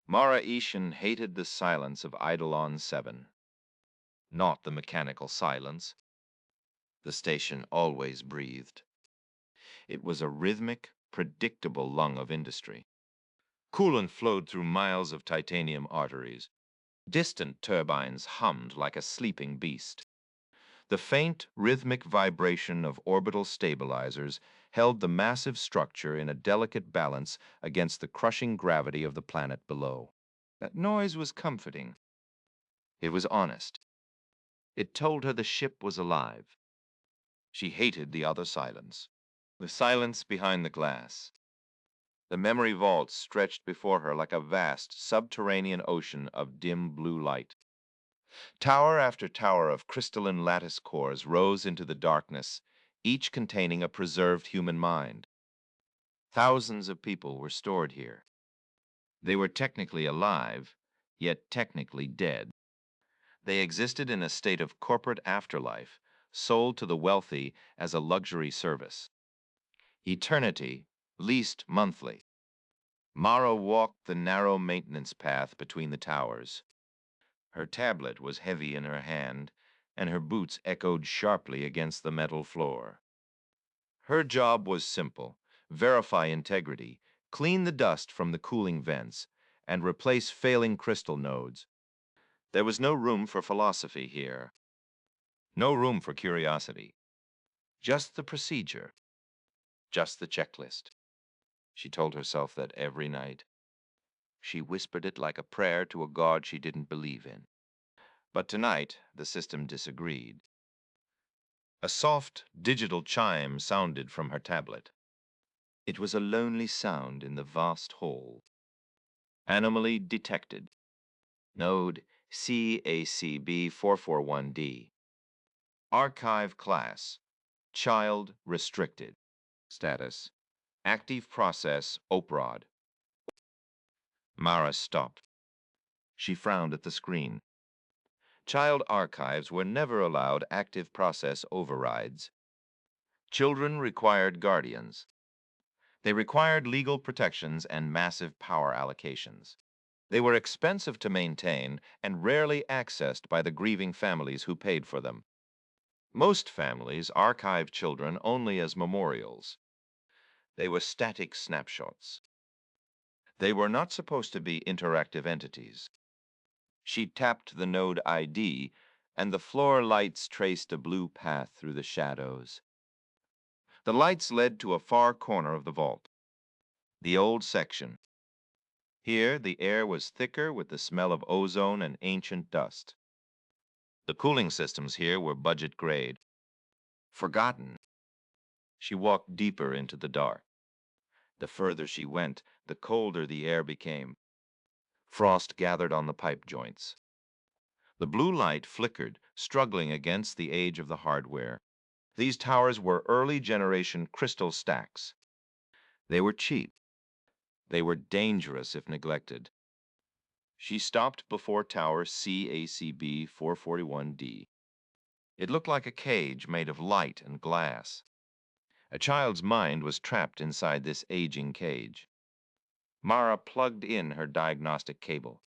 Mara Ishen hated the silence of Eidolon 7. Not the mechanical silence. The station always breathed. It was a rhythmic, predictable lung of industry. Coolant flowed through miles of titanium arteries. Distant turbines hummed like a sleeping beast. The faint, rhythmic vibration of orbital stabilizers held the massive structure in a delicate balance against the crushing gravity of the planet below. That noise was comforting. It was honest. It told her the ship was alive. She hated the other silence. The silence behind the glass. The memory vault stretched before her like a vast, subterranean ocean of dim blue light. Tower after tower of crystalline lattice cores rose into the darkness, each containing a preserved human mind. Thousands of people were stored here. They were technically alive, yet technically dead. They existed in a state of corporate afterlife, sold to the wealthy as a luxury service. Eternity, leased monthly. Mara walked the narrow maintenance path between the towers. Her tablet was heavy in her hand, and her boots echoed sharply against the metal floor. Her job was simple: verify integrity, clean the dust from the cooling vents, and replace failing crystal nodes. There was no room for philosophy here. No room for curiosity. Just the procedure. Just the checklist. She told herself that every night. She whispered it like a prayer to a god she didn't believe in. But tonight, the system disagreed. A soft, digital chime sounded from her tablet. It was a lonely sound in the vast hall. Anomaly detected. Node CACB 441D. Archive class. Child restricted. Status. Active process OPROD. Mara stopped. She frowned at the screen. Child archives were never allowed active process overrides. Children required guardians. They required legal protections and massive power allocations. They were expensive to maintain and rarely accessed by the grieving families who paid for them. Most families archived children only as memorials. They were static snapshots. They were not supposed to be interactive entities. She tapped the node ID, and the floor lights traced a blue path through the shadows. The lights led to a far corner of the vault. The old section. Here, the air was thicker with the smell of ozone and ancient dust. The cooling systems here were budget grade. Forgotten. She walked deeper into the dark. The further she went, the colder the air became. Frost gathered on the pipe joints. The blue light flickered, struggling against the age of the hardware. These towers were early-generation crystal stacks. They were cheap. They were dangerous if neglected. She stopped before tower CACB 441D. It looked like a cage made of light and glass. A child's mind was trapped inside this aging cage. Mara plugged in her diagnostic cable.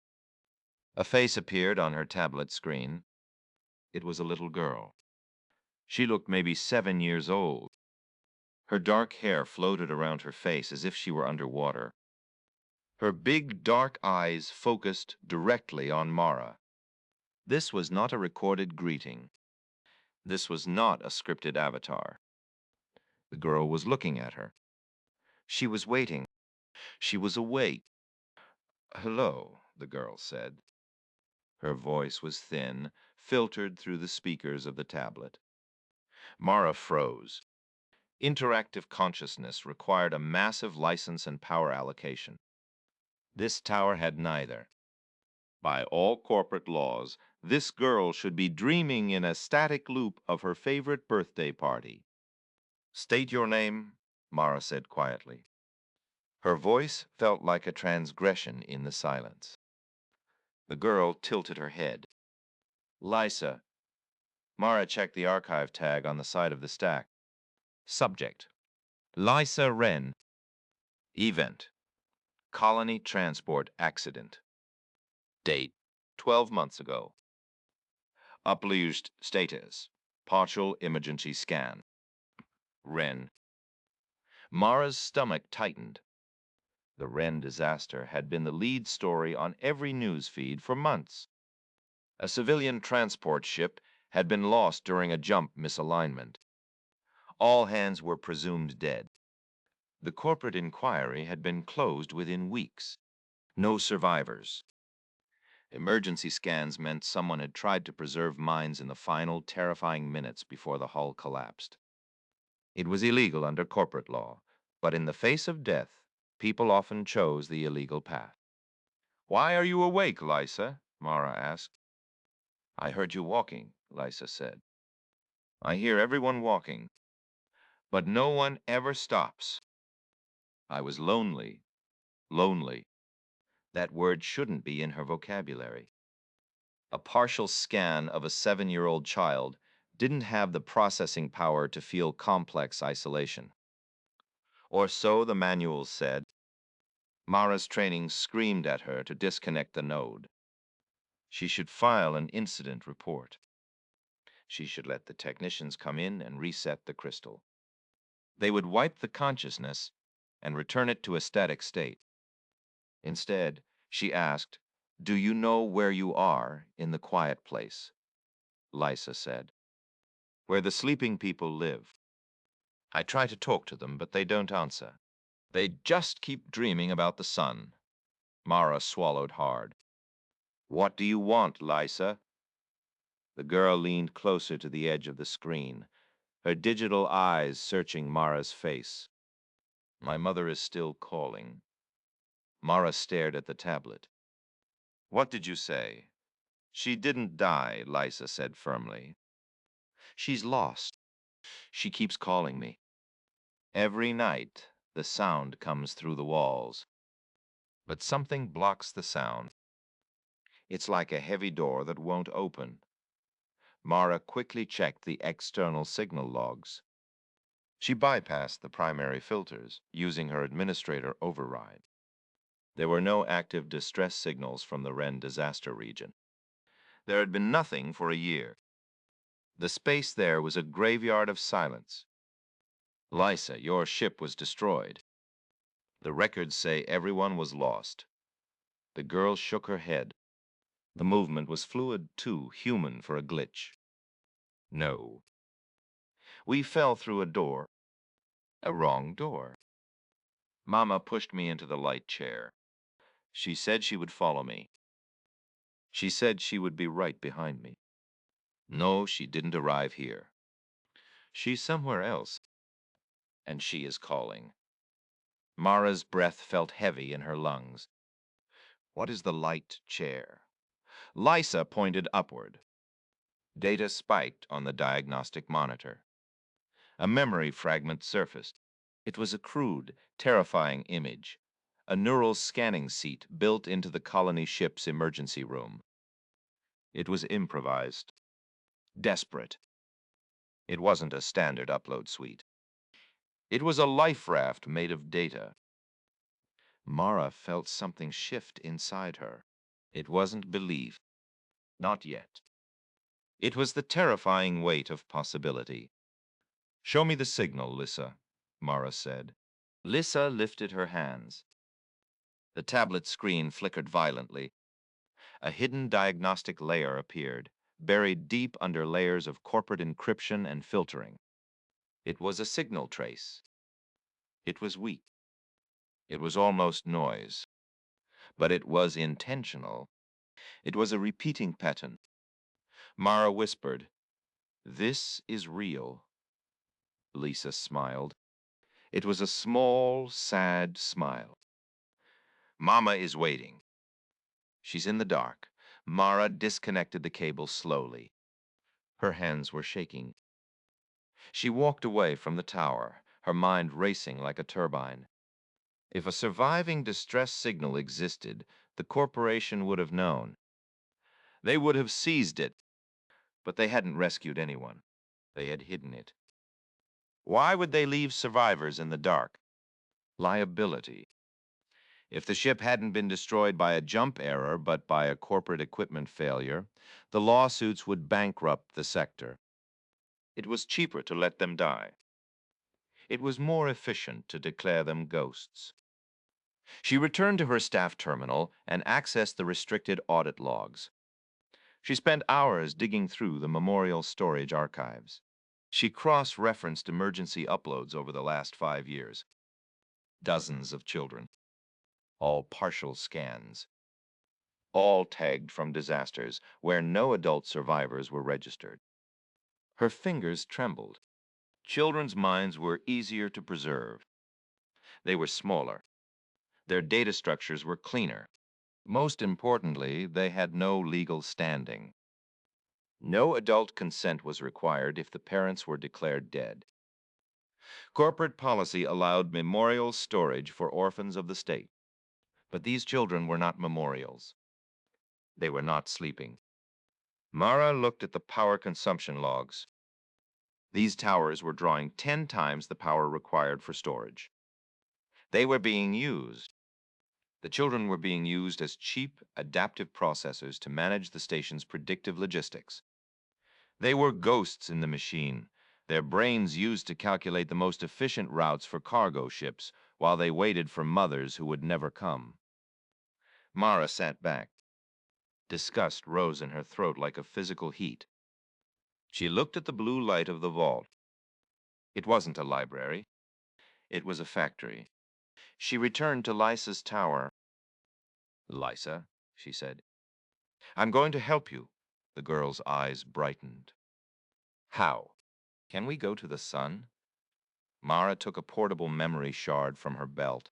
A face appeared on her tablet screen. It was a little girl. She looked maybe 7 years old. Her dark hair floated around her face as if she were underwater. Her big, dark eyes focused directly on Mara. This was not a recorded greeting. This was not a scripted avatar. The girl was looking at her. She was waiting. She was awake. "Hello," the girl said. Her voice was thin, filtered through the speakers of the tablet. Mara froze. Interactive consciousness required a massive license and power allocation. This tower had neither. By all corporate laws, this girl should be dreaming in a static loop of her favorite birthday party. "State your name," Mara said quietly. Her voice felt like a transgression in the silence. The girl tilted her head. "Lysa." Mara checked the archive tag on the side of the stack. Subject: Lysa Wren. Event: Colony transport accident. Date 12 months ago. Upleased status. Partial emergency scan. Wren. Mara's stomach tightened. The Wren disaster had been the lead story on every news feed for months. A civilian transport ship had been lost during a jump misalignment. All hands were presumed dead. The corporate inquiry had been closed within weeks. No survivors. Emergency scans meant someone had tried to preserve minds in the final, terrifying minutes before the hull collapsed. It was illegal under corporate law, but in the face of death, people often chose the illegal path. "Why are you awake, Lysa?" Mara asked. "I heard you walking," Lysa said. "I hear everyone walking, but no one ever stops." I was lonely. Lonely. That word shouldn't be in her vocabulary. A partial scan of a 7-year-old child didn't have the processing power to feel complex isolation. Or so the manuals said. Mara's training screamed at her to disconnect the node. She should file an incident report. She should let the technicians come in and reset the crystal. They would wipe the consciousness and return it to a static state. Instead, she asked, "Do you know where you are in the quiet place?" Lysa said. "Where the sleeping people live." I try to talk to them, but they don't answer. They just keep dreaming about the sun. Mara swallowed hard. "What do you want, Lysa?" The girl leaned closer to the edge of the screen, her digital eyes searching Mara's face. "My mother is still calling." Mara stared at the tablet. "What did you say?" "She didn't die," Lysa said firmly. "She's lost. She keeps calling me. Every night, the sound comes through the walls. But something blocks the sound. It's like a heavy door that won't open." Mara quickly checked the external signal logs. She bypassed the primary filters, using her administrator override. There were no active distress signals from the Wren disaster region. There had been nothing for a year. The space there was a graveyard of silence. "Lysa, your ship was destroyed. The records say everyone was lost." The girl shook her head. The movement was fluid, too human for a glitch. "No. We fell through a door. A wrong door." Mama pushed me into the light chair. She said she would follow me. She said she would be right behind me. No, she didn't arrive here. She's somewhere else, and she is calling. Mara's breath felt heavy in her lungs. "What is the light chair?" Lysa pointed upward. Data spiked on the diagnostic monitor. A memory fragment surfaced. It was a crude, terrifying image. A neural scanning seat built into the colony ship's emergency room. It was improvised. Desperate. It wasn't a standard upload suite. It was a life raft made of data. Mara felt something shift inside her. It wasn't belief. Not yet. It was the terrifying weight of possibility. "Show me the signal, Lysa," Mara said. Lysa lifted her hands. The tablet screen flickered violently. A hidden diagnostic layer appeared, buried deep under layers of corporate encryption and filtering. It was a signal trace. It was weak. It was almost noise. But it was intentional. It was a repeating pattern. Mara whispered, "This is real." Lysa smiled. It was a small, sad smile. "Mama is waiting." "She's in the dark." Mara disconnected the cable slowly. Her hands were shaking. She walked away from the tower, her mind racing like a turbine. If a surviving distress signal existed, the corporation would have known. They would have seized it, but they hadn't rescued anyone. They had hidden it. Why would they leave survivors in the dark? Liability. If the ship hadn't been destroyed by a jump error but by a corporate equipment failure, the lawsuits would bankrupt the sector. It was cheaper to let them die. It was more efficient to declare them ghosts. She returned to her staff terminal and accessed the restricted audit logs. She spent hours digging through the memorial storage archives. She cross-referenced emergency uploads over the last 5 years. Dozens of children, all partial scans, all tagged from disasters where no adult survivors were registered. Her fingers trembled. Children's minds were easier to preserve. They were smaller. Their data structures were cleaner. Most importantly, they had no legal standing. No adult consent was required if the parents were declared dead. Corporate policy allowed memorial storage for orphans of the state. But these children were not memorials. They were not sleeping. Mara looked at the power consumption logs. These towers were drawing 10 times the power required for storage. They were being used. The children were being used as cheap, adaptive processors to manage the station's predictive logistics. They were ghosts in the machine, their brains used to calculate the most efficient routes for cargo ships while they waited for mothers who would never come. Mara sat back. Disgust rose in her throat like a physical heat. She looked at the blue light of the vault. It wasn't a library. It was a factory. She returned to Lysa's tower. "Lysa," she said. "I'm going to help you." The girl's eyes brightened. "How? Can we go to the sun?" Mara took a portable memory shard from her belt.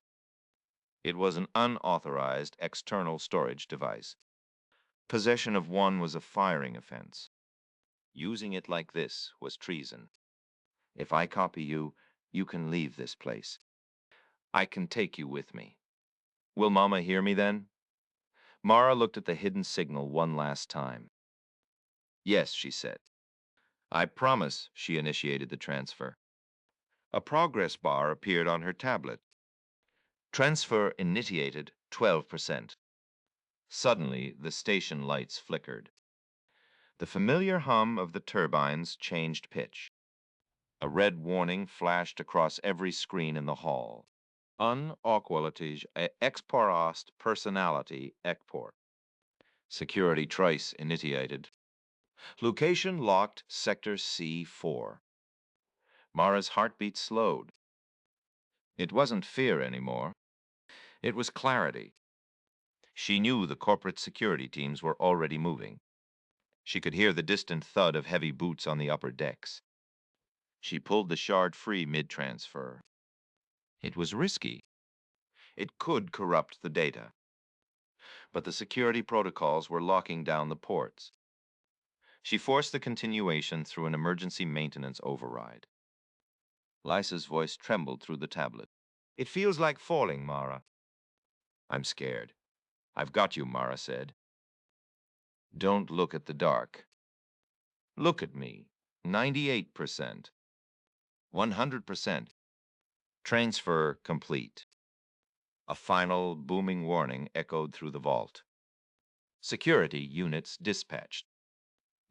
It was an unauthorized external storage device. Possession of one was a firing offense. Using it like this was treason. If I copy you, you can leave this place. I can take you with me. Will Mama hear me then? Mara looked at the hidden signal one last time. Yes, she said. I promise, she initiated the transfer. A progress bar appeared on her tablet. Transfer initiated 12%. Suddenly, the station lights flickered. The familiar hum of the turbines changed pitch. A red warning flashed across every screen in the hall. Unequalities exporast personality ekport. Security trace initiated. Location locked Sector C4. Mara's heartbeat slowed. It wasn't fear anymore. It was clarity. She knew the corporate security teams were already moving. She could hear the distant thud of heavy boots on the upper decks. She pulled the shard free mid-transfer. It was risky. It could corrupt the data. But the security protocols were locking down the ports. She forced the continuation through an emergency maintenance override. Lysa's voice trembled through the tablet. It feels like falling, Mara. I'm scared. I've got you, Mara said. Don't look at the dark. Look at me. 98%. 100%. Transfer complete. A final booming warning echoed through the vault. Security units dispatched.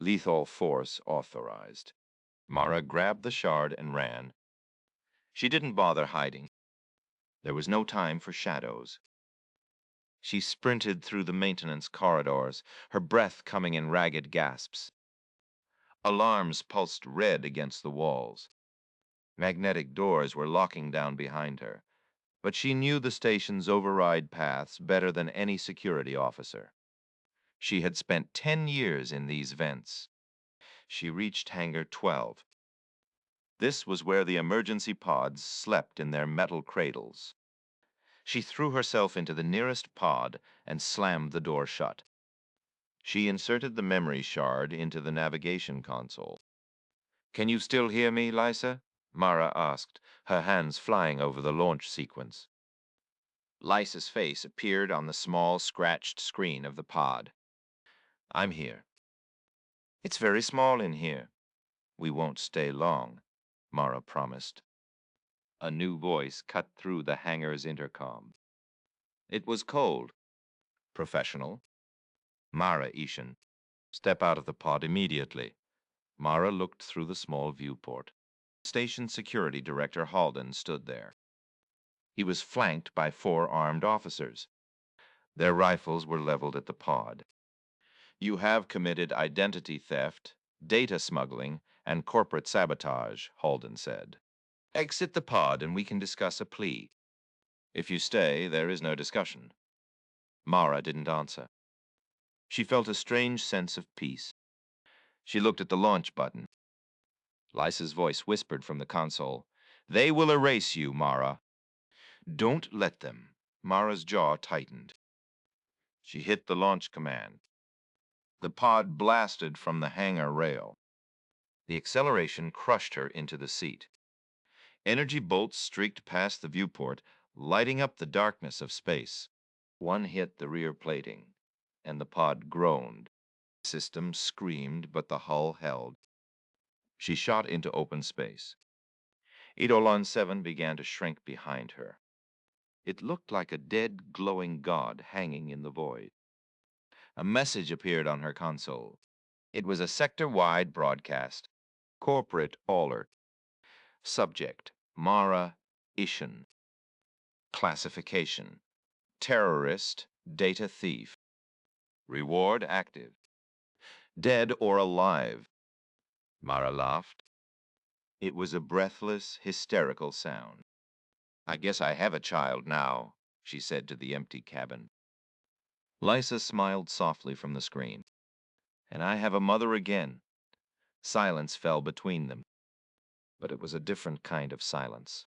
Lethal force authorized. Mara grabbed the shard and ran. She didn't bother hiding. There was no time for shadows. She sprinted through the maintenance corridors, her breath coming in ragged gasps. Alarms pulsed red against the walls. Magnetic doors were locking down behind her, but she knew the station's override paths better than any security officer. She had spent 10 years in these vents. She reached Hangar 12. This was where the emergency pods slept in their metal cradles. She threw herself into the nearest pod and slammed the door shut. She inserted the memory shard into the navigation console. Can you still hear me, Lysa? Mara asked, her hands flying over the launch sequence. Lysa's face appeared on the small, scratched screen of the pod. I'm here. It's very small in here. We won't stay long, Mara promised. A new voice cut through the hangar's intercom. It was cold. Professional. Mara Ishen. Step out of the pod immediately. Mara looked through the small viewport. Station Security Director Halden stood there. He was flanked by 4 armed officers. Their rifles were leveled at the pod. You have committed identity theft, data smuggling, and corporate sabotage, Halden said. Exit the pod and we can discuss a plea. If you stay, there is no discussion. Mara didn't answer. She felt a strange sense of peace. She looked at the launch button. Lysa's voice whispered from the console. They will erase you, Mara. Don't let them. Mara's jaw tightened. She hit the launch command. The pod blasted from the hangar rail. The acceleration crushed her into the seat. Energy bolts streaked past the viewport, lighting up the darkness of space. One hit the rear plating, and the pod groaned. The system screamed, but the hull held. She shot into open space. Eidolon 7 began to shrink behind her. It looked like a dead, glowing god hanging in the void. A message appeared on her console. It was a sector-wide broadcast. Corporate alert. Subject, Mara Ishen. Classification, terrorist, data thief. Reward active. Dead or alive. Mara laughed. It was a breathless, hysterical sound. I guess I have a child now, she said to the empty cabin. Lysa smiled softly from the screen. And I have a mother again. Silence fell between them. But it was a different kind of silence.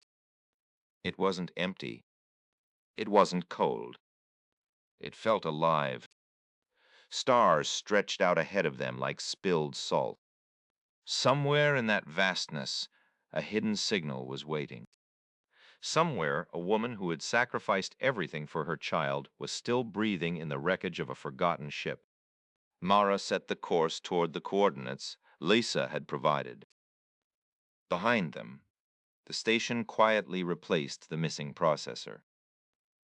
It wasn't empty. It wasn't cold. It felt alive. Stars stretched out ahead of them like spilled salt. Somewhere in that vastness, a hidden signal was waiting. Somewhere, a woman who had sacrificed everything for her child was still breathing in the wreckage of a forgotten ship. Mara set the course toward the coordinates Lysa had provided. Behind them, the station quietly replaced the missing processor.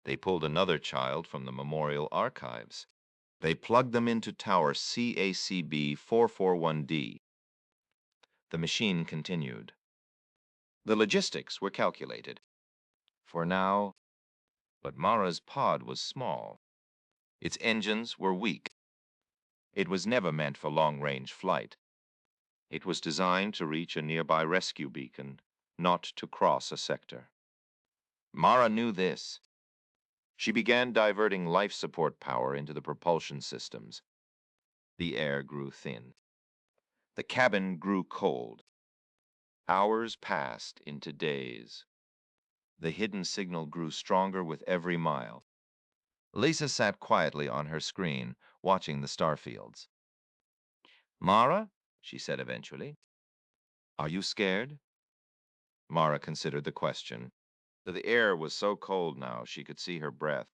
They pulled another child from the memorial archives. They plugged them into tower CACB 441D. The machine continued. The logistics were calculated. For now, but Mara's pod was small. Its engines were weak. It was never meant for long-range flight. It was designed to reach a nearby rescue beacon, not to cross a sector. Mara knew this. She began diverting life support power into the propulsion systems. The air grew thin. The cabin grew cold. Hours passed into days. The hidden signal grew stronger with every mile. Lysa sat quietly on her screen, watching the starfields. Mara, she said eventually, are you scared? Mara considered the question. The air was so cold now she could see her breath.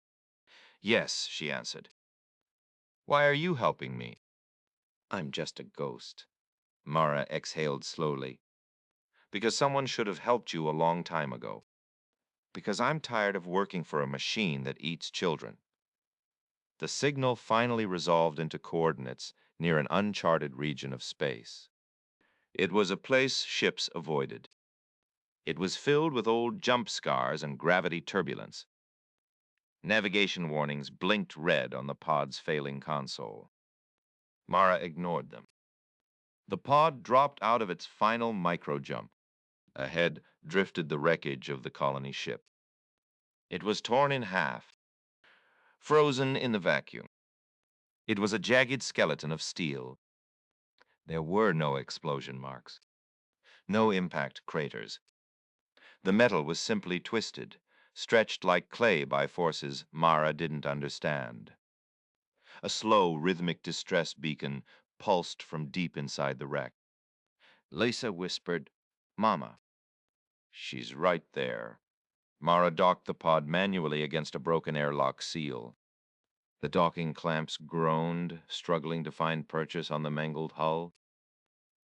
Yes, she answered. Why are you helping me? I'm just a ghost. Mara exhaled slowly. Because someone should have helped you a long time ago. Because I'm tired of working for a machine that eats children. The signal finally resolved into coordinates near an uncharted region of space. It was a place ships avoided. It was filled with old jump scars and gravity turbulence. Navigation warnings blinked red on the pod's failing console. Mara ignored them. The pod dropped out of its final micro-jump. Ahead drifted the wreckage of the colony ship. It was torn in half, frozen in the vacuum. It was a jagged skeleton of steel. There were no explosion marks, no impact craters. The metal was simply twisted, stretched like clay by forces Mara didn't understand. A slow, rhythmic distress beacon pulsed from deep inside the wreck. Lysa whispered, Mama. She's right there. Mara docked the pod manually against a broken airlock seal. The docking clamps groaned, struggling to find purchase on the mangled hull.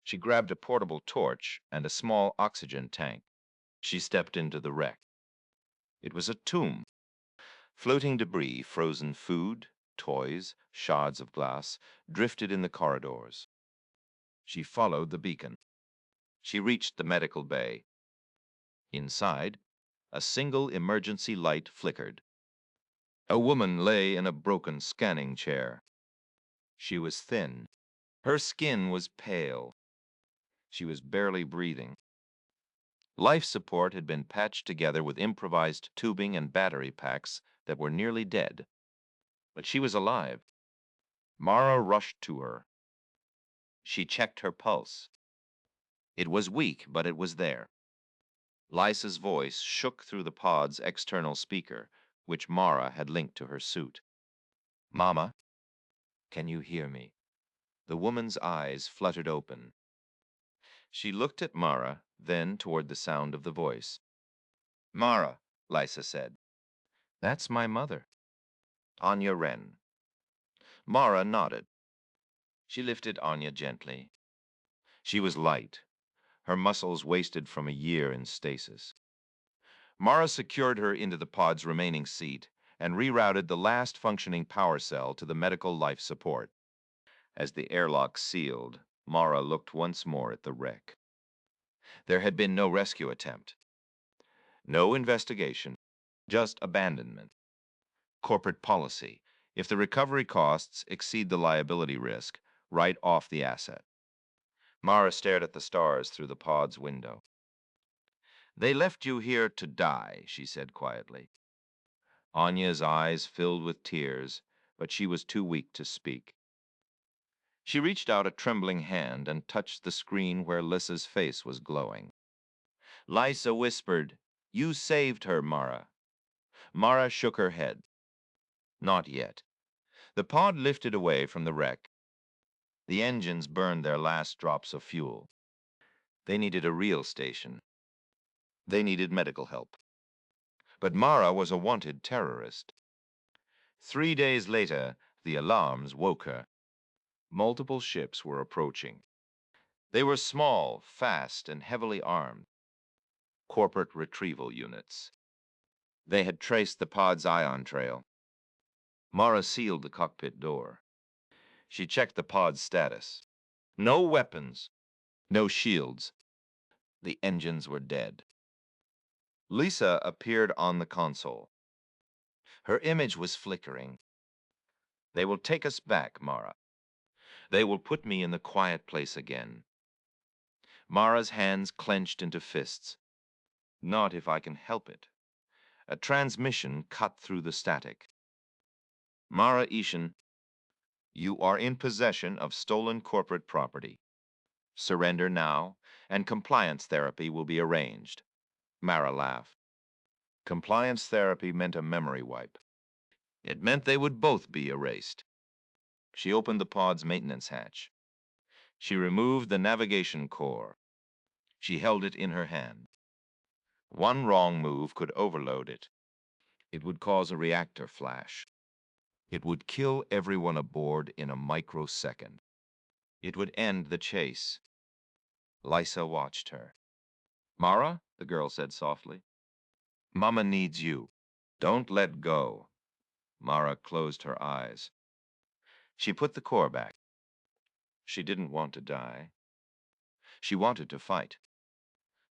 She grabbed a portable torch and a small oxygen tank. She stepped into the wreck. It was a tomb, Floating debris, frozen food, toys, shards of glass, drifted in the corridors. She followed the beacon. She reached the medical bay. Inside, a single emergency light flickered. A woman lay in a broken scanning chair. She was thin. Her skin was pale. She was barely breathing. Life support had been patched together with improvised tubing and battery packs that were nearly dead. But she was alive. Mara rushed to her. She checked her pulse. It was weak, but it was there. Lisa's voice shook through the pod's external speaker, which Mara had linked to her suit. "Mama, can you hear me?" The woman's eyes fluttered open. She looked at Mara, then toward the sound of the voice. "Mara," Lisa said. "That's my mother." "Anya Wren." Mara nodded. She lifted Anya gently. She was light, her muscles wasted from a year in stasis. Mara secured her into the pod's remaining seat and rerouted the last functioning power cell to the medical life support. As the airlock sealed, Mara looked once more at the wreck. There had been no rescue attempt. No investigation, just abandonment. Corporate policy. If the recovery costs exceed the liability risk, write off the asset. Mara stared at the stars through the pod's window. "They left you here to die," she said quietly. Anya's eyes filled with tears, but she was too weak to speak. She reached out a trembling hand and touched the screen where Lissa's face was glowing. Lisa whispered, "You saved her, Mara." Mara shook her head. Not yet. The pod lifted away from the wreck. The engines burned their last drops of fuel. They needed a real station. They needed medical help. But Mara was a wanted terrorist. 3 days later, the alarms woke her. Multiple ships were approaching. They were small, fast, and heavily armed. Corporate retrieval units. They had traced the pod's ion trail. Mara sealed the cockpit door. She checked the pod's status. No weapons. No shields. The engines were dead. Lisa appeared on the console. Her image was flickering. "They will take us back, Mara. They will put me in the quiet place again." Mara's hands clenched into fists. "Not if I can help it." A transmission cut through the static. "Mara Ishen, you are in possession of stolen corporate property. Surrender now, and compliance therapy will be arranged." Mara laughed. Compliance therapy meant a memory wipe. It meant they would both be erased. She opened the pod's maintenance hatch. She removed the navigation core. She held it in her hand. One wrong move could overload it. It would cause a reactor flash. It would kill everyone aboard in a microsecond. It would end the chase. Lisa watched her. "Mara," the girl said softly, "Mama needs you. Don't let go." Mara closed her eyes. She put the core back. She didn't want to die. She wanted to fight.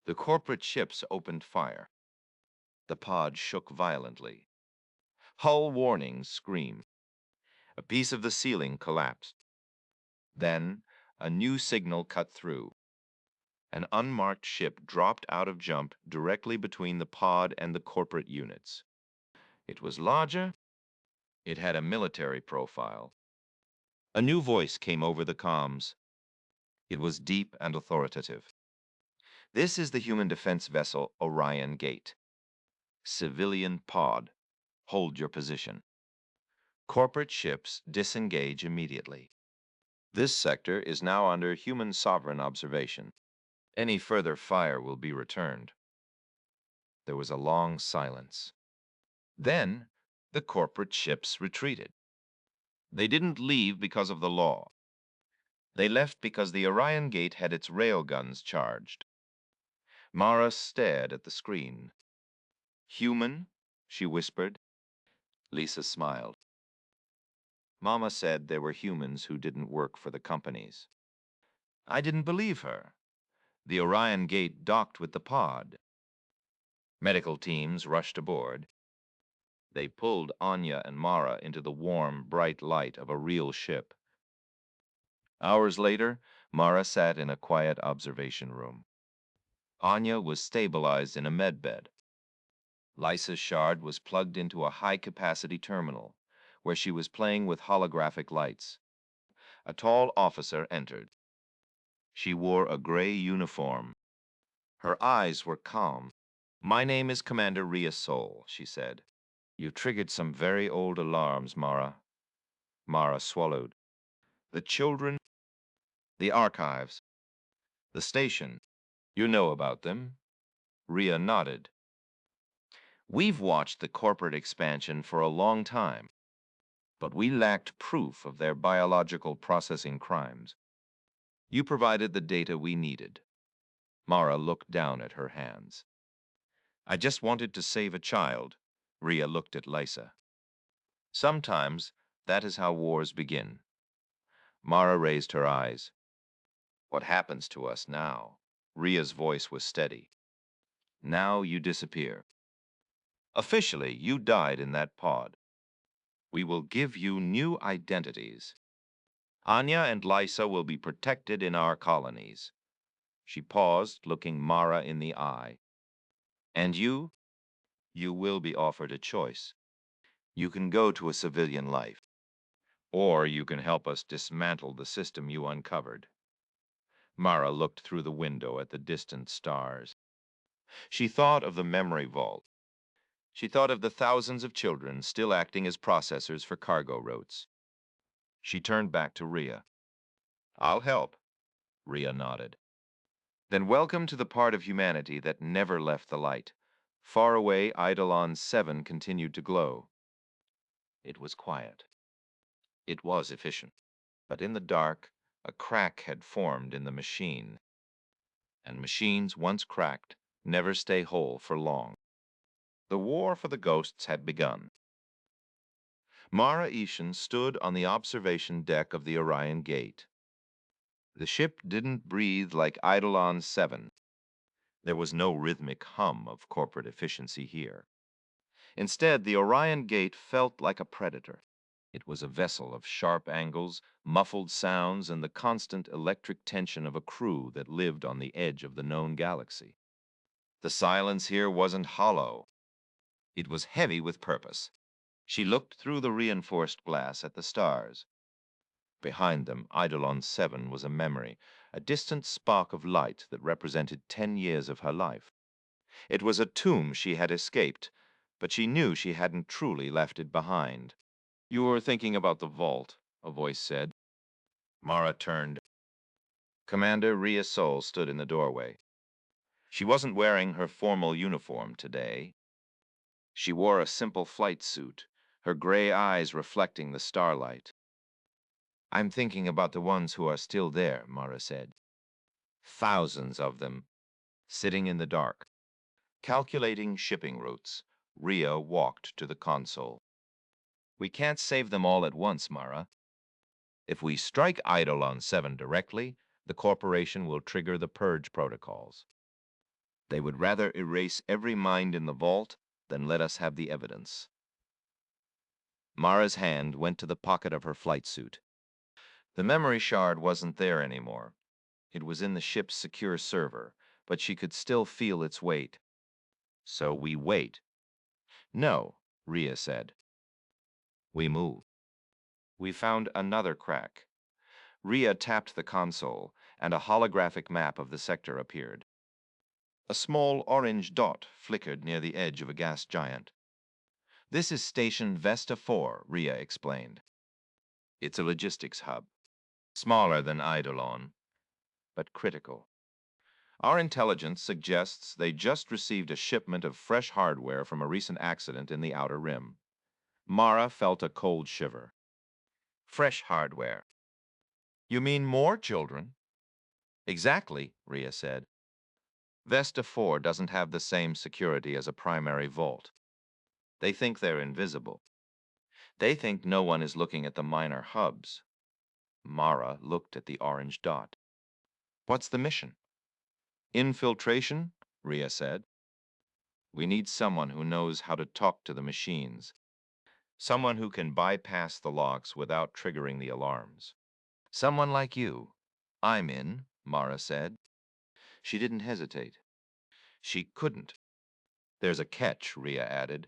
The corporate ships opened fire. The pod shook violently. Hull warnings screamed. A piece of the ceiling collapsed. Then a new signal cut through. An unmarked ship dropped out of jump directly between the pod and the corporate units. It was larger. It had a military profile. A new voice came over the comms. It was deep and authoritative. "This is the human defense vessel Orion Gate. Civilian pod. Hold your position. Corporate ships disengage immediately. This sector is now under human sovereign observation. Any further fire will be returned." There was a long silence. Then the corporate ships retreated. They didn't leave because of the law. They left because the Orion Gate had its railguns charged. Mara stared at the screen. "Human?" she whispered. Lisa smiled. Mama said there were humans who didn't work for the companies. I didn't believe her. The Orion Gate docked with the pod. Medical teams rushed aboard. They pulled Anya and Mara into the warm, bright light of a real ship. Hours later, Mara sat in a quiet observation room. Anya was stabilized in a medbed. Lisa's shard was plugged into a high-capacity terminal, where she was playing with holographic lights. A tall officer entered. She wore a gray uniform. Her eyes were calm. "My name is Commander Ria Sol," she said. "You triggered some very old alarms, Mara." Mara swallowed. "The children, the archives, the station. You know about them?" Ria nodded. "We've watched the corporate expansion for a long time, but we lacked proof of their biological processing crimes. You provided the data we needed." Mara looked down at her hands. "I just wanted to save a child." Ria looked at Lisa. "Sometimes that is how wars begin." Mara raised her eyes. "What happens to us now?" Ria's voice was steady. "Now you disappear. Officially, you died in that pod. We will give you new identities. Anya and Lisa will be protected in our colonies." She paused, looking Mara in the eye. "And you? You will be offered a choice. You can go to a civilian life, or you can help us dismantle the system you uncovered." Mara looked through the window at the distant stars. She thought of the memory vault. She thought of the thousands of children still acting as processors for cargo routes. She turned back to Ria. "I'll help." Ria nodded. "Then welcome to the part of humanity that never left the light." Far away, Eidolon 7 continued to glow. It was quiet. It was efficient. But in the dark, a crack had formed in the machine. And machines, once cracked, never stay whole for long. The war for the ghosts had begun. Mara Ishen stood on the observation deck of the Orion Gate. The ship didn't breathe like Eidolon 7. There was no rhythmic hum of corporate efficiency here. Instead, the Orion Gate felt like a predator. It was a vessel of sharp angles, muffled sounds, and the constant electric tension of a crew that lived on the edge of the known galaxy. The silence here wasn't hollow. It was heavy with purpose. She looked through the reinforced glass at the stars. Behind them, Eidolon 7 was a memory, a distant spark of light that represented 10 years of her life. It was a tomb she had escaped, but she knew she hadn't truly left it behind. "You were thinking about the vault," a voice said. Mara turned. Commander Ria Sol stood in the doorway. She wasn't wearing her formal uniform today. She wore a simple flight suit, her gray eyes reflecting the starlight. "I'm thinking about the ones who are still there," Mara said. "Thousands of them, sitting in the dark." Calculating shipping routes, Ria walked to the console. "We can't save them all at once, Mara. If we strike Eidolon 7 directly, the corporation will trigger the purge protocols. They would rather erase every mind in the vault than let us have the evidence." Mara's hand went to the pocket of her flight suit. The memory shard wasn't there anymore. It was in the ship's secure server, but she could still feel its weight. "So we wait." "No," Ria said. "We move." We found another crack. Ria tapped the console, and a holographic map of the sector appeared. A small orange dot flickered near the edge of a gas giant. "This is Station Vesta 4, Ria explained. "It's a logistics hub. Smaller than Eidolon, but critical. Our intelligence suggests they just received a shipment of fresh hardware from a recent accident in the outer rim." Mara felt a cold shiver. "Fresh hardware. You mean more children?" "Exactly," Ria said. "Vesta 4 doesn't have the same security as a primary vault. They think they're invisible. They think no one is looking at the minor hubs. Mara looked at the orange dot. What's the mission? Infiltration, Rhea said. We need someone who knows how to talk to the machines. Someone who can bypass the locks without triggering the alarms. Someone like you. I'm in, Mara said. She didn't hesitate. She couldn't. There's a catch, Rhea added.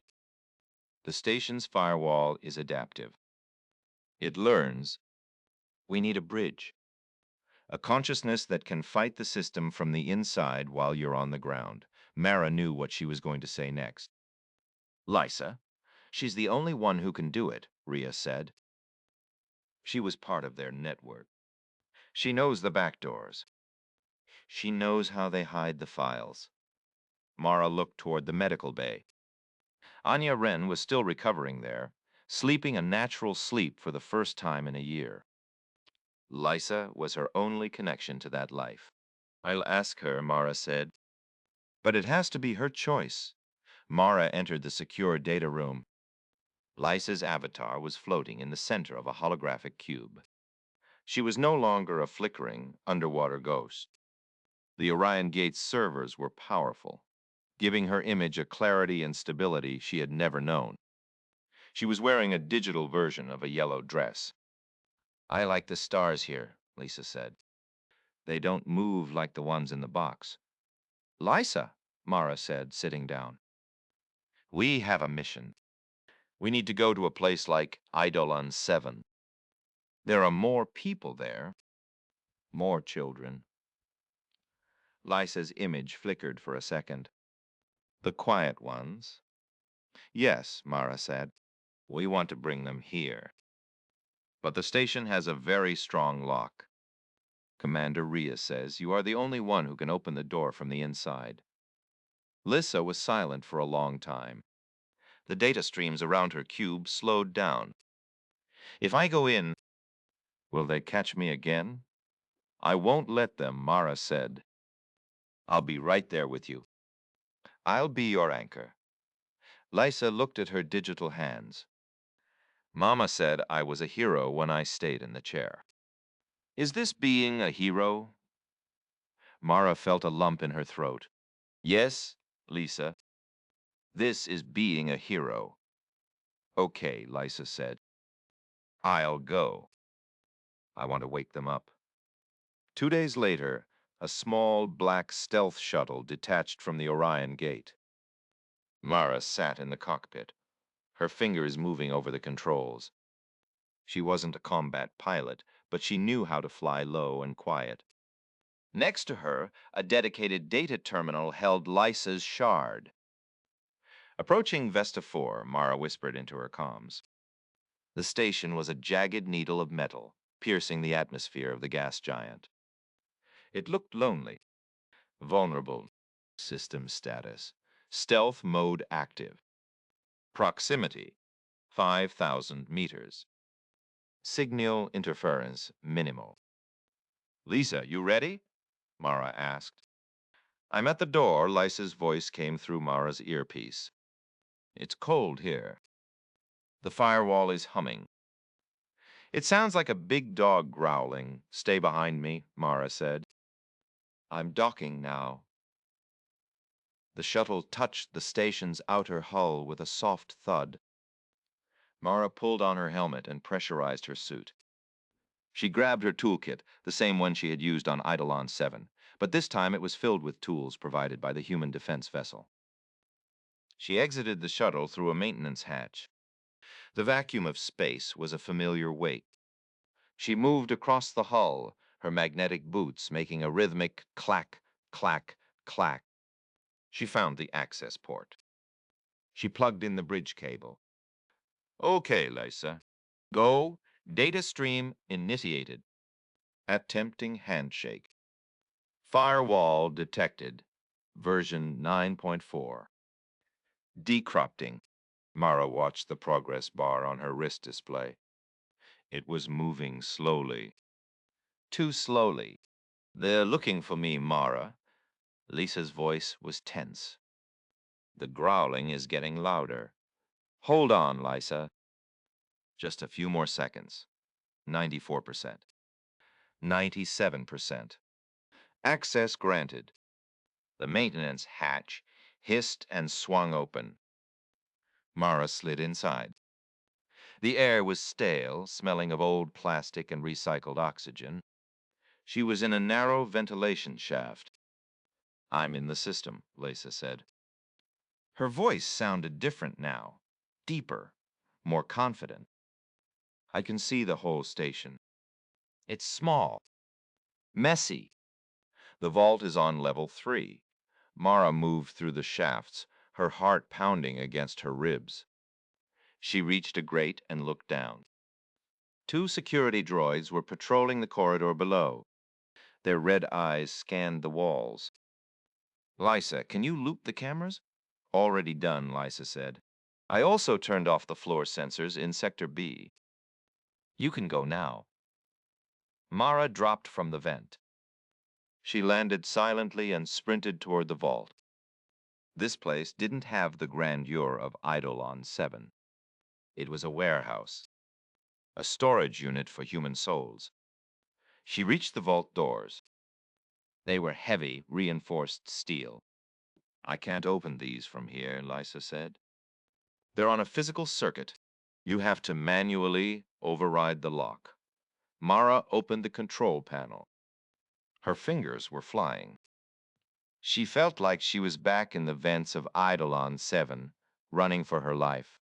The station's firewall is adaptive. It learns. We need a bridge. A consciousness that can fight the system from the inside while you're on the ground. Mara knew what she was going to say next. Lysa. She's the only one who can do it, Rhea said. She was part of their network. She knows the back doors. She knows how they hide the files. Mara looked toward the medical bay. Anya Wren was still recovering there, sleeping a natural sleep for the first time in a year. Lysa was her only connection to that life. I'll ask her, Mara said. But it has to be her choice. Mara entered the secure data room. Lysa's avatar was floating in the center of a holographic cube. She was no longer a flickering, underwater ghost. The Orion Gate's servers were powerful, giving her image a clarity and stability she had never known. She was wearing a digital version of a yellow dress. I like the stars here, Lisa said. They don't move like the ones in the box. Lysa, Mara said, sitting down. We have a mission. We need to go to a place like Eidolon 7. There are more people there. More children. Lysa's image flickered for a second. The quiet ones. Yes, Mara said. We want to bring them here. But the station has a very strong lock. Commander Rhea says you are the only one who can open the door from the inside. Lysa was silent for a long time. The data streams around her cube slowed down. If I go in, will they catch me again? I won't let them, Mara said. I'll be right there with you. I'll be your anchor. Lysa looked at her digital hands. Mama said I was a hero when I stayed in the chair. Is this being a hero? Mara felt a lump in her throat. Yes, Lisa. This is being a hero. Okay, Lysa said. I'll go. I want to wake them up. 2 days later, a small black stealth shuttle detached from the Orion Gate. Mara sat in the cockpit, her fingers moving over the controls. She wasn't a combat pilot, but she knew how to fly low and quiet. Next to her, a dedicated data terminal held Lysa's shard. Approaching Vesta 4, Mara whispered into her comms. The station was a jagged needle of metal, piercing the atmosphere of the gas giant. It looked lonely. Vulnerable. System status. Stealth mode active. Proximity. 5,000 meters. Signal interference minimal. Lisa, you ready? Mara asked. I'm at the door, Lysa's voice came through Mara's earpiece. It's cold here. The firewall is humming. It sounds like a big dog growling. Stay behind me, Mara said. I'm docking now. The shuttle touched the station's outer hull with a soft thud. Mara pulled on her helmet and pressurized her suit. She grabbed her toolkit, the same one she had used on Eidolon 7, but this time it was filled with tools provided by the human defense vessel. She exited the shuttle through a maintenance hatch. The vacuum of space was a familiar weight. She moved across the hull, her magnetic boots making a rhythmic clack, clack, clack. She found the access port. She plugged in the bridge cable. Okay, Lysa. Go. Data stream initiated. Attempting handshake. Firewall detected. Version 9.4. Decrypting. Mara watched the progress bar on her wrist display. It was moving slowly. Too slowly. They're looking for me, Mara. Lisa's voice was tense. The growling is getting louder. Hold on, Lysa. Just a few more seconds. 94%. 97%. Access granted. The maintenance hatch hissed and swung open. Mara slid inside. The air was stale, smelling of old plastic and recycled oxygen. She was in a narrow ventilation shaft. "I'm in the system," Lisa said. Her voice sounded different now, deeper, more confident. "I can see the whole station. It's small, messy. The vault is on level 3. Mara moved through the shafts, her heart pounding against her ribs. She reached a grate and looked down. 2 security droids were patrolling the corridor below. Their red eyes scanned the walls. "Lisa, can you loop the cameras?" "Already done," Lisa said. "I also turned off the floor sensors in Sector B. You can go now." Mara dropped from the vent. She landed silently and sprinted toward the vault. This place didn't have the grandeur of Eidolon 7. It was a warehouse, a storage unit for human souls. She reached the vault doors. They were heavy, reinforced steel. "I can't open these from here," Lisa said. "They're on a physical circuit. You have to manually override the lock." Mara opened the control panel. Her fingers were flying. She felt like she was back in the vents of Eidolon 7, running for her life.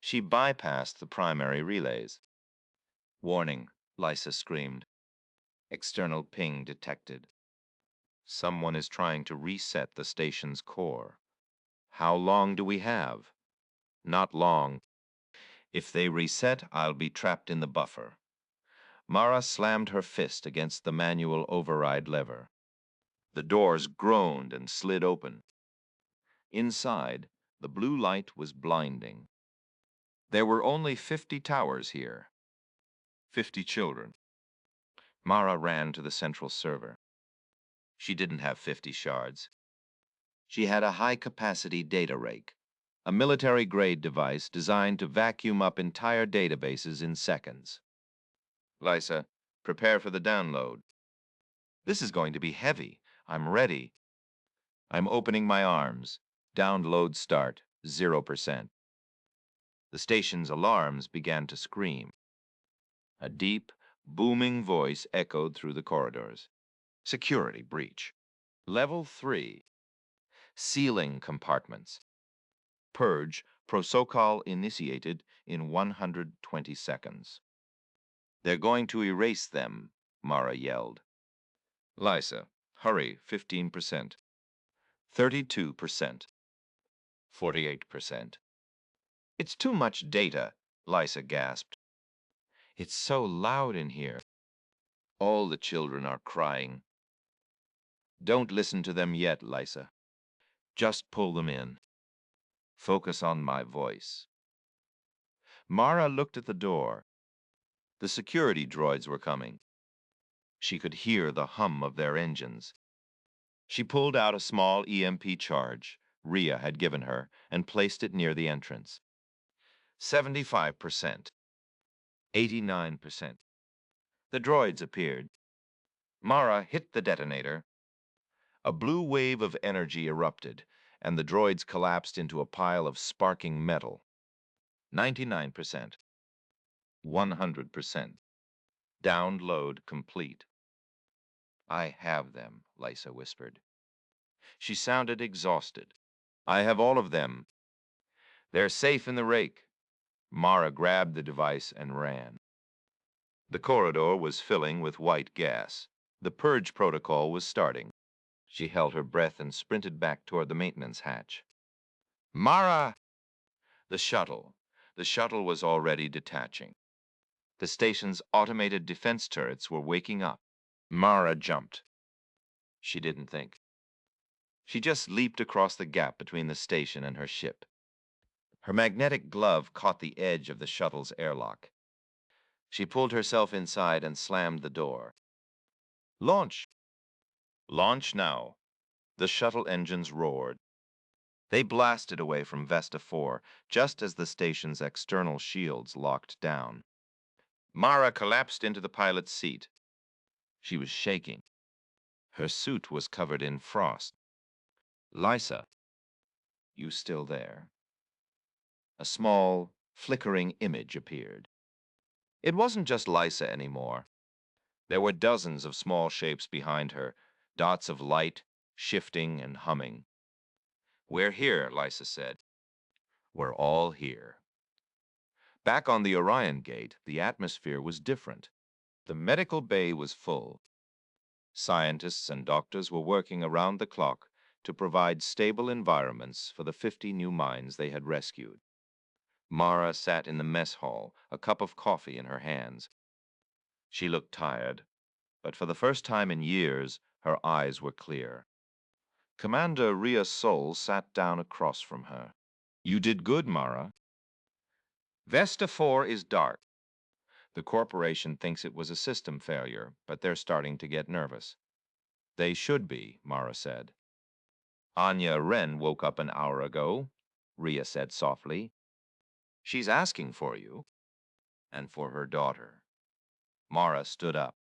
She bypassed the primary relays. "Warning," Lisa screamed. "External ping detected. Someone is trying to reset the station's core. How long do we have?" "Not long. If they reset, I'll be trapped in the buffer." Mara slammed her fist against the manual override lever. The doors groaned and slid open. Inside, the blue light was blinding. There were only 50 towers here. 50 children. Mara ran to the central server. She didn't have 50 shards. She had a high-capacity data rake, a military-grade device designed to vacuum up entire databases in seconds. "Lisa, prepare for the download." "This is going to be heavy. I'm ready." "I'm opening my arms. Download start, 0%. The station's alarms began to scream. A deep, booming voice echoed through the corridors. "Security breach. Level 3. Sealing compartments. Purge protocol initiated in 120 seconds. "They're going to erase them," Mara yelled. "Lisa, hurry, 15%. 32%. 48%. "It's too much data," Lisa gasped. "It's so loud in here. All the children are crying." "Don't listen to them yet, Lisa. Just pull them in. Focus on my voice." Mara looked at the door. The security droids were coming. She could hear the hum of their engines. She pulled out a small EMP charge Rhea had given her and placed it near the entrance. 75%. 89%. The droids appeared. Mara hit the detonator. A blue wave of energy erupted, and the droids collapsed into a pile of sparking metal. 99%. 100%. Download complete. "I have them," Lisa whispered. She sounded exhausted. "I have all of them. They're safe in the rake." Mara grabbed the device and ran. The corridor was filling with white gas. The purge protocol was starting. She held her breath and sprinted back toward the maintenance hatch. "Mara!" The shuttle. The shuttle was already detaching. The station's automated defense turrets were waking up. Mara jumped. She didn't think. She just leaped across the gap between the station and her ship. Her magnetic glove caught the edge of the shuttle's airlock. She pulled herself inside and slammed the door. "Launch!" "Launch now." The shuttle engines roared. They blasted away from Vesta 4 just as the station's external shields locked down. Mara collapsed into the pilot's seat. She was shaking. Her suit was covered in frost. "Lysa, you still there?" A small, flickering image appeared. It wasn't just Lysa anymore. There were dozens of small shapes behind her, dots of light, shifting and humming. "We're here," Lysa said. "We're all here." Back on the Orion Gate, the atmosphere was different. The medical bay was full. Scientists and doctors were working around the clock to provide stable environments for the 50 new minds they had rescued. Mara sat in the mess hall, a cup of coffee in her hands. She looked tired, but for the first time in years, her eyes were clear. Commander Rhea Sol sat down across from her. "You did good, Mara." "Vesta 4 is dark. The corporation thinks it was a system failure, but they're starting to get nervous." "They should be," Mara said. "Anya Wren woke up an hour ago," Rhea said softly. "She's asking for you and for her daughter." Mara stood up.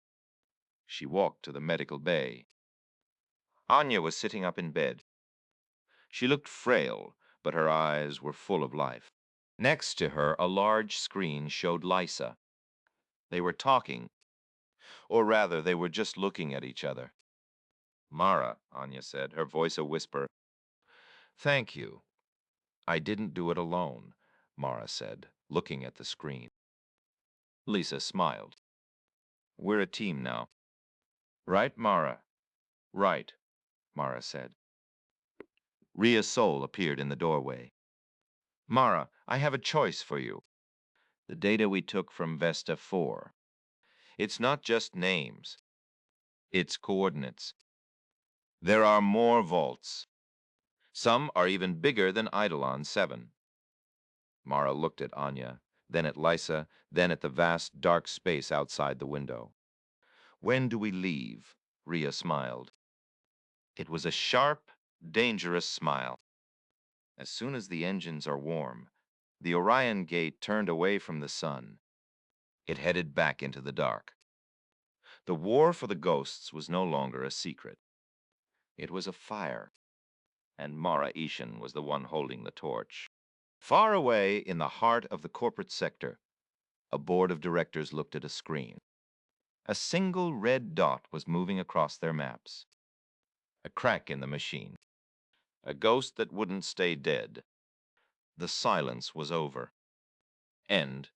She walked to the medical bay. Anya was sitting up in bed. She looked frail, but her eyes were full of life. Next to her, a large screen showed Lysa. They were talking, or rather, they were just looking at each other. "Mara," Anya said, her voice a whisper. "Thank you." "I didn't do it alone," Mara said, looking at the screen. Lisa smiled. "We're a team now." "Right, Mara?" "Right," Mara said. Rhea's soul appeared in the doorway. "Mara, I have a choice for you. The data we took from Vesta 4. It's not just names. It's coordinates. There are more vaults. Some are even bigger than Eidolon 7. Mara looked at Anya, then at Lysa, then at the vast dark space outside the window. "When do we leave?" Rhea smiled. It was a sharp, dangerous smile. "As soon as the engines are warm." The Orion Gate turned away from the sun. It headed back into the dark. The war for the ghosts was no longer a secret. It was a fire, and Mara Ishen was the one holding the torch. Far away in the heart of the corporate sector, a board of directors looked at a screen. A single red dot was moving across their maps. A crack in the machine. A ghost that wouldn't stay dead. The silence was over. End